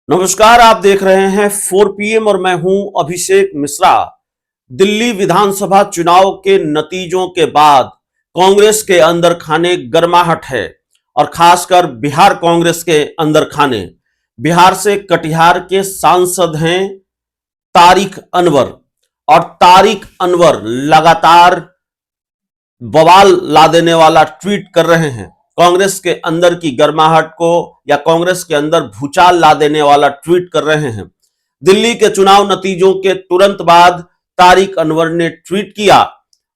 नमस्कार, आप देख रहे हैं 4 PM और मैं हूं अभिषेक मिश्रा। दिल्ली विधानसभा चुनाव के नतीजों के बाद कांग्रेस के अंदर खाने गर्माहट है और खासकर बिहार कांग्रेस के अंदर खाने। बिहार से कटिहार के सांसद हैं तारिक अनवर और तारिक अनवर लगातार बवाल ला देने वाला ट्वीट कर रहे हैं। कांग्रेस के अंदर की गर्माहट को या कांग्रेस के अंदर भूचाल ला देने वाला ट्वीट कर रहे हैं। दिल्ली के चुनाव नतीजों के तुरंत बाद तारिक अनवर ने ट्वीट किया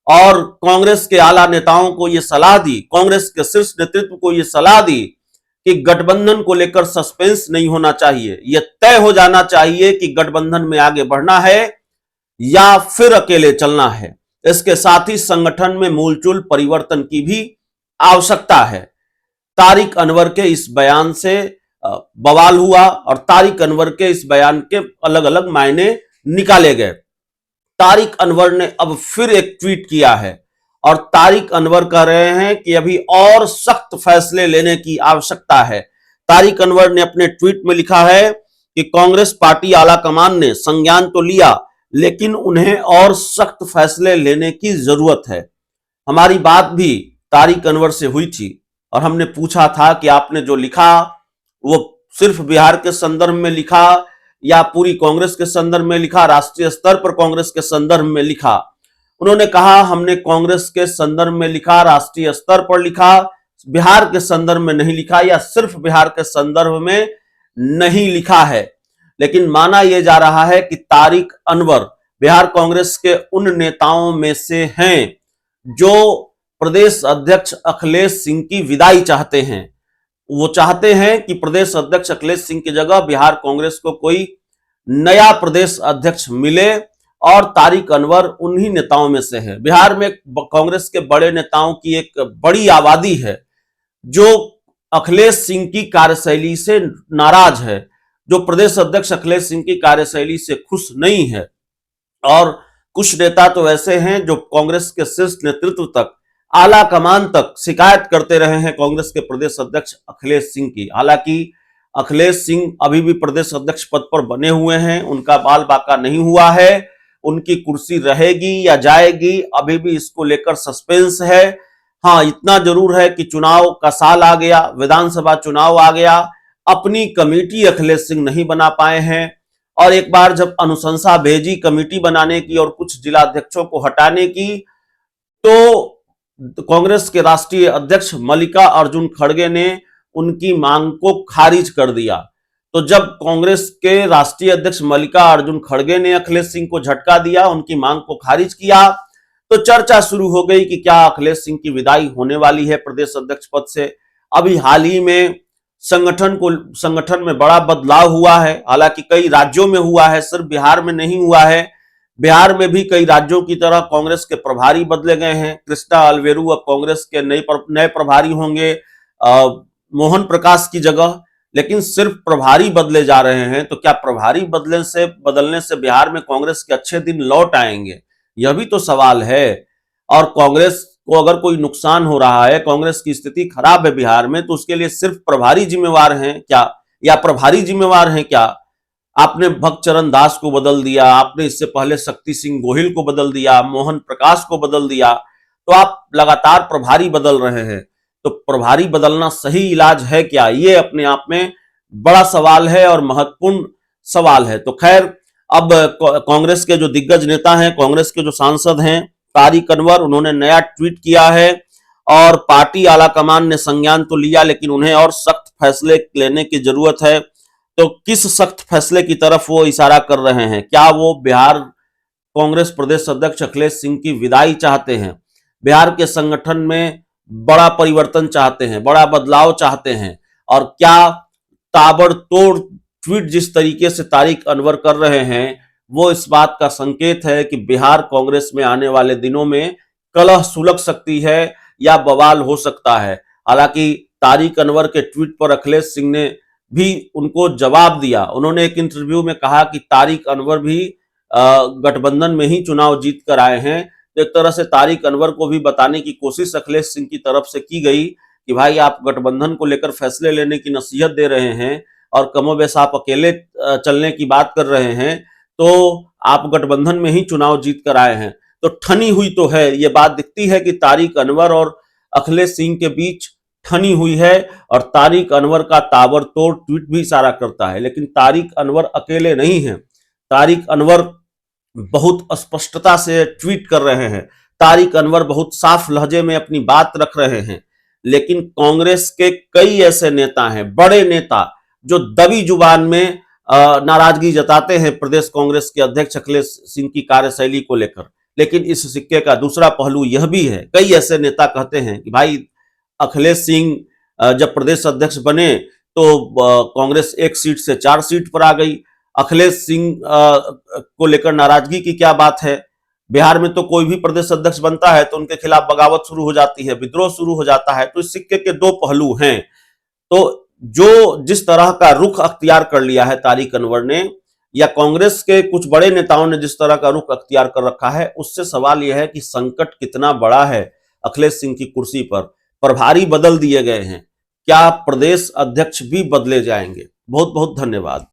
और कांग्रेस के आला नेताओं को यह सलाह दी, कांग्रेस के शीर्ष नेतृत्व को यह सलाह दी कि गठबंधन को लेकर सस्पेंस नहीं होना चाहिए। यह तय हो जाना चाहिए कि गठबंधन में आगे बढ़ना है या फिर अकेले चलना है। इसके साथ ही संगठन में मूलचूल परिवर्तन की भी आवश्यकता है। तारिक अनवर के इस बयान से बवाल हुआ और तारिक अनवर के इस बयान के अलग अलग मायने निकाले गए। तारिक अनवर ने अब फिर एक ट्वीट किया है और तारिक अनवर कह रहे हैं कि अभी और सख्त फैसले लेने की आवश्यकता है। तारिक अनवर ने अपने ट्वीट में लिखा है कि कांग्रेस पार्टी आला कमान ने संज्ञान तो लिया, लेकिन उन्हें और सख्त फैसले लेने की जरूरत है। हमारी बात भी तारिक अनवर से हुई थी और हमने पूछा था कि आपने जो लिखा वो सिर्फ बिहार के संदर्भ में लिखा या पूरी कांग्रेस के संदर्भ में लिखा, राष्ट्रीय स्तर पर कांग्रेस के संदर्भ में लिखा। उन्होंने कहा हमने कांग्रेस के संदर्भ में लिखा, राष्ट्रीय स्तर पर लिखा, बिहार के संदर्भ में नहीं लिखा या सिर्फ बिहार के संदर्भ में नहीं लिखा है। लेकिन माना यह जा रहा है कि तारिक अनवर बिहार कांग्रेस के उन नेताओं में से हैं जो प्रदेश अध्यक्ष अखिलेश सिंह की विदाई चाहते हैं। वो चाहते हैं कि प्रदेश अध्यक्ष अखिलेश सिंह की जगह बिहार कांग्रेस को कोई नया प्रदेश अध्यक्ष मिले और तारिक अनवर उन्हीं नेताओं में से है। बिहार में कांग्रेस के बड़े नेताओं की एक बड़ी आबादी है जो अखिलेश सिंह की कार्यशैली से नाराज है, जो प्रदेश अध्यक्ष अखिलेश सिंह की कार्यशैली से खुश नहीं है। और कुछ नेता तो ऐसे हैं जो कांग्रेस के शीर्ष नेतृत्व तक, आला कमान तक शिकायत करते रहे हैं कांग्रेस के प्रदेश अध्यक्ष अखिलेश सिंह की। हालांकि अखिलेश सिंह अभी भी प्रदेश अध्यक्ष पद पर बने हुए हैं, उनका बाल बाका नहीं हुआ है, उनकी कुर्सी रहेगी या जाएगी अभी भी इसको लेकर सस्पेंस है। हाँ, इतना जरूर है कि चुनाव का साल आ गया, विधानसभा चुनाव आ गया, अपनी कमेटी अखिलेश सिंह नहीं बना पाए हैं और एक बार जब अनुशंसा भेजी कमेटी बनाने की और कुछ जिलाध्यक्षों को हटाने की, तो कांग्रेस के राष्ट्रीय अध्यक्ष मल्लिका अर्जुन खड़गे ने उनकी मांग को खारिज कर दिया। तो जब कांग्रेस के राष्ट्रीय अध्यक्ष मल्लिका अर्जुन खड़गे ने अखिलेश सिंह को झटका दिया, उनकी मांग को खारिज किया, तो चर्चा शुरू हो गई कि क्या अखिलेश सिंह की विदाई होने वाली है प्रदेश अध्यक्ष पद से। अभी हाल ही में संगठन में बड़ा बदलाव हुआ है, हालांकि कई राज्यों में हुआ है, सिर्फ बिहार में नहीं हुआ है। बिहार में भी कई राज्यों की तरह कांग्रेस के प्रभारी बदले गए हैं। कृष्णा अलवेरू अब कांग्रेस के नए प्रभारी होंगे मोहन प्रकाश की जगह। लेकिन सिर्फ प्रभारी बदले जा रहे हैं, तो क्या प्रभारी बदलने से बिहार में कांग्रेस के अच्छे दिन लौट आएंगे? यह भी तो सवाल है। और कांग्रेस को अगर कोई नुकसान हो रहा है, कांग्रेस की स्थिति खराब है बिहार में, तो उसके लिए सिर्फ प्रभारी जिम्मेवार हैं क्या या प्रभारी जिम्मेवार हैं क्या? आपने भक्त चरण दास को बदल दिया, आपने इससे पहले शक्ति सिंह गोहिल को बदल दिया, मोहन प्रकाश को बदल दिया, तो आप लगातार प्रभारी बदल रहे हैं। तो प्रभारी बदलना सही इलाज है क्या? ये अपने आप में बड़ा सवाल है और महत्वपूर्ण सवाल है। तो खैर, अब कांग्रेस के जो दिग्गज नेता हैं, कांग्रेस के जो सांसद हैं तारिक अनवर, उन्होंने नया ट्वीट किया है और पार्टी आला कमान ने संज्ञान तो लिया, लेकिन उन्हें और सख्त फैसले लेने की जरूरत है। तो किस सख्त फैसले की तरफ वो इशारा कर रहे हैं? क्या वो बिहार कांग्रेस प्रदेश अध्यक्ष अखिलेश सिंह की विदाई चाहते हैं, बिहार के संगठन में बड़ा परिवर्तन चाहते हैं, बड़ा बदलाव चाहते हैं? और क्या ताबड़तोड़ ट्वीट जिस तरीके से तारिक अनवर कर रहे हैं वो इस बात का संकेत है कि बिहार कांग्रेस में आने वाले दिनों में कलह सुलग सकती है या बवाल हो सकता है। हालांकि तारिक अनवर के ट्वीट पर अखिलेश सिंह ने भी उनको जवाब दिया। उन्होंने एक इंटरव्यू में कहा कि तारिक अनवर भी गठबंधन में ही चुनाव जीत कर आए हैं। तो एक तरह से तारिक अनवर को भी बताने की कोशिश अखिलेश सिंह की तरफ से की गई कि भाई आप गठबंधन को लेकर फैसले लेने की नसीहत दे रहे हैं और कमोबेश आप अकेले चलने की बात कर रहे हैं, तो आप गठबंधन में ही चुनाव जीत कर आए हैं, तो ठनी हुई तो है, ये बात दिखती है कि तारिक अनवर और अखिलेश सिंह के बीच ठनी हुई है। और तारिक अनवर का ताबड़तोड़ ट्वीट भी इशारा करता है, लेकिन तारिक अनवर अकेले नहीं हैं। तारिक अनवर बहुत स्पष्टता से ट्वीट कर रहे हैं, तारिक अनवर बहुत साफ लहजे में अपनी बात रख रहे हैं। लेकिन कांग्रेस के कई ऐसे नेता हैं, बड़े नेता, जो दबी जुबान में नाराजगी जताते हैं प्रदेश कांग्रेस के अध्यक्ष अखिलेश सिंह की कार्यशैली को लेकर। लेकिन इस सिक्के का दूसरा पहलू यह भी है, कई ऐसे नेता कहते हैं कि भाई अखिलेश सिंह जब प्रदेश अध्यक्ष बने तो कांग्रेस 1 सीट से 4 सीट पर आ गई। अखिलेश सिंह को लेकर नाराजगी की क्या बात है? बिहार में तो कोई भी प्रदेश अध्यक्ष बनता है तो उनके खिलाफ बगावत शुरू हो जाती है, विद्रोह शुरू हो जाता है। तो इस सिक्के के 2 पहलू हैं। तो जो जिस तरह का रुख अख्तियार कर लिया है तारिक अनवर ने, या कांग्रेस के कुछ बड़े नेताओं ने जिस तरह का रुख अख्तियार कर रखा है, उससे सवाल यह है कि संकट कितना बड़ा है अखिलेश सिंह की कुर्सी पर। प्रभारी बदल दिए गए हैं, क्या प्रदेश अध्यक्ष भी बदले जाएंगे? बहुत बहुत धन्यवाद।